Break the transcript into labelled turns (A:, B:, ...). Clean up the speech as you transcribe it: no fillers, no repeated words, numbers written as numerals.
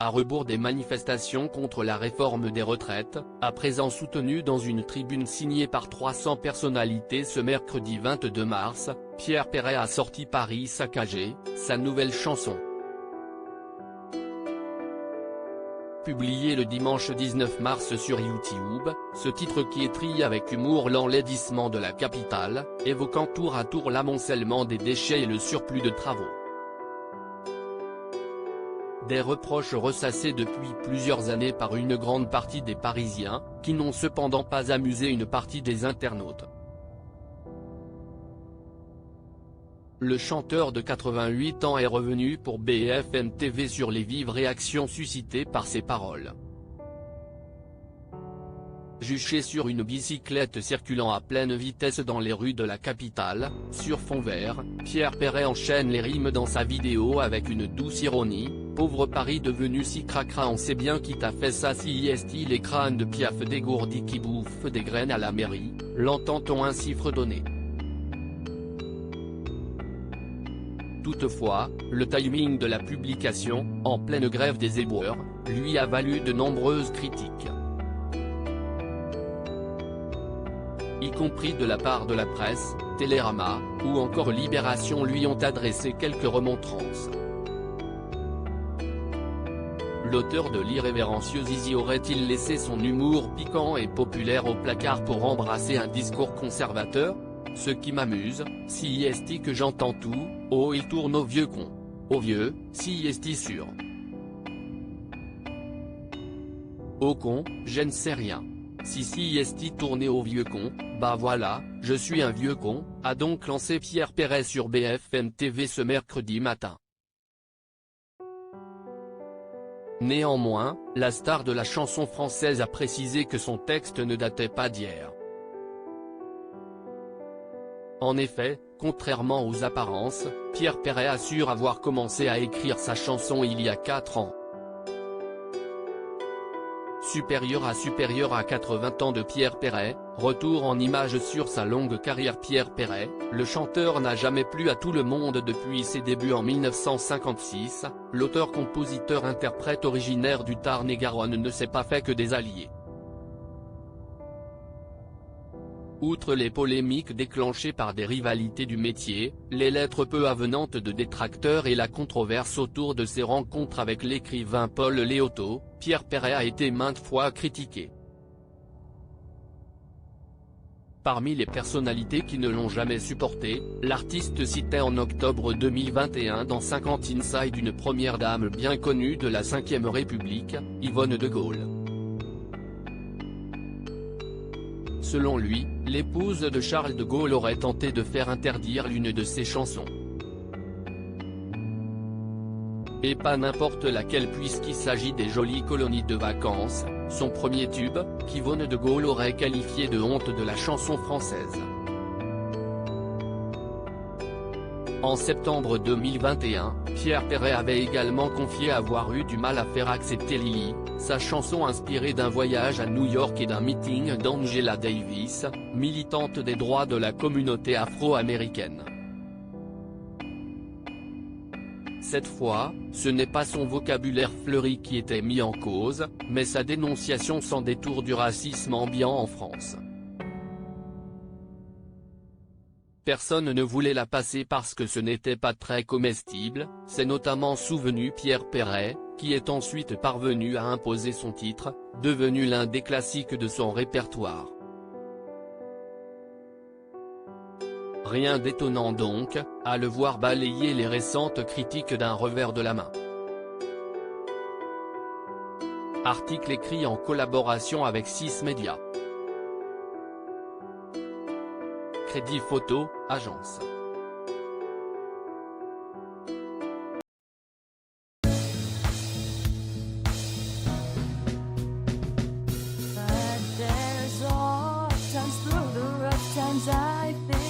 A: à rebours des manifestations contre la réforme des retraites, à présent soutenue dans une tribune signée par 300 personnalités ce mercredi 22 mars, Pierre Perret a sorti Paris saccagé, sa nouvelle chanson. Publié le dimanche 19 mars sur YouTube, ce titre qui étrille avec humour l'enlaidissement de la capitale, évoquant tour à tour l'amoncellement des déchets et le surplus de travaux. Des reproches ressassés depuis plusieurs années par une grande partie des Parisiens, qui n'ont cependant pas amusé une partie des internautes. Le chanteur de 88 ans est revenu pour BFM TV sur les vives réactions suscitées par ses paroles. Juché sur une bicyclette circulant à pleine vitesse dans les rues de la capitale, sur fond vert, Pierre Perret enchaîne les rimes dans sa vidéo avec une douce ironie. Pauvre Paris devenu si cracra, on sait bien qui t'a fait ça, si est les crânes de Piaf dégourdis qui bouffent des graines à la mairie, l'entend-on ainsi fredonner. Toutefois, le timing de la publication, en pleine grève des éboueurs, lui a valu de nombreuses critiques. Y compris de la part de la presse, Télérama, ou encore Libération lui ont adressé quelques remontrances. L'auteur de l'irrévérencieux Zizi aurait-il laissé son humour piquant et populaire au placard pour embrasser un discours conservateur? Ce qui m'amuse, si est que j'entends tout, oh il tourne au vieux con. Au vieux, si est sûr. Au con, je ne sais rien. Si est tourné au vieux con, bah voilà, je suis un vieux con, a donc lancé Pierre Perret sur BFM TV ce mercredi matin. Néanmoins, la star de la chanson française a précisé que son texte ne datait pas d'hier. En effet, contrairement aux apparences, Pierre Perret assure avoir commencé à écrire sa chanson il y a 4 ans. Supérieur à 80 ans de Pierre Perret, retour en images sur sa longue carrière. Pierre Perret, le chanteur n'a jamais plu à tout le monde depuis ses débuts en 1956, l'auteur-compositeur-interprète originaire du Tarn-et-Garonne ne s'est pas fait que des alliés. Outre les polémiques déclenchées par des rivalités du métier, les lettres peu avenantes de détracteurs et la controverse autour de ses rencontres avec l'écrivain Paul Léoto, Pierre Perret a été maintes fois critiqué. Parmi les personnalités qui ne l'ont jamais supporté, l'artiste citait en octobre 2021 dans 50 Inside une première dame bien connue de la Ve République, Yvonne de Gaulle. Selon lui, l'épouse de Charles de Gaulle aurait tenté de faire interdire l'une de ses chansons. Et pas n'importe laquelle puisqu'il s'agit des jolies colonies de vacances, son premier tube, qu'Yvonne de Gaulle aurait qualifié de honte de la chanson française. En septembre 2021, Pierre Perret avait également confié avoir eu du mal à faire accepter Lily, sa chanson inspirée d'un voyage à New York et d'un meeting d'Angela Davis, militante des droits de la communauté afro-américaine. Cette fois, ce n'est pas son vocabulaire fleuri qui était mis en cause, mais sa dénonciation sans détour du racisme ambiant en France. Personne ne voulait la passer parce que ce n'était pas très comestible, c'est notamment souvenu Pierre Perret, qui est ensuite parvenu à imposer son titre, devenu l'un des classiques de son répertoire. Rien d'étonnant donc, à le voir balayer les récentes critiques d'un revers de la main. Article écrit en collaboration avec 6 médias. Crédit Photo, agence.
B: But there's all times through the rough times I think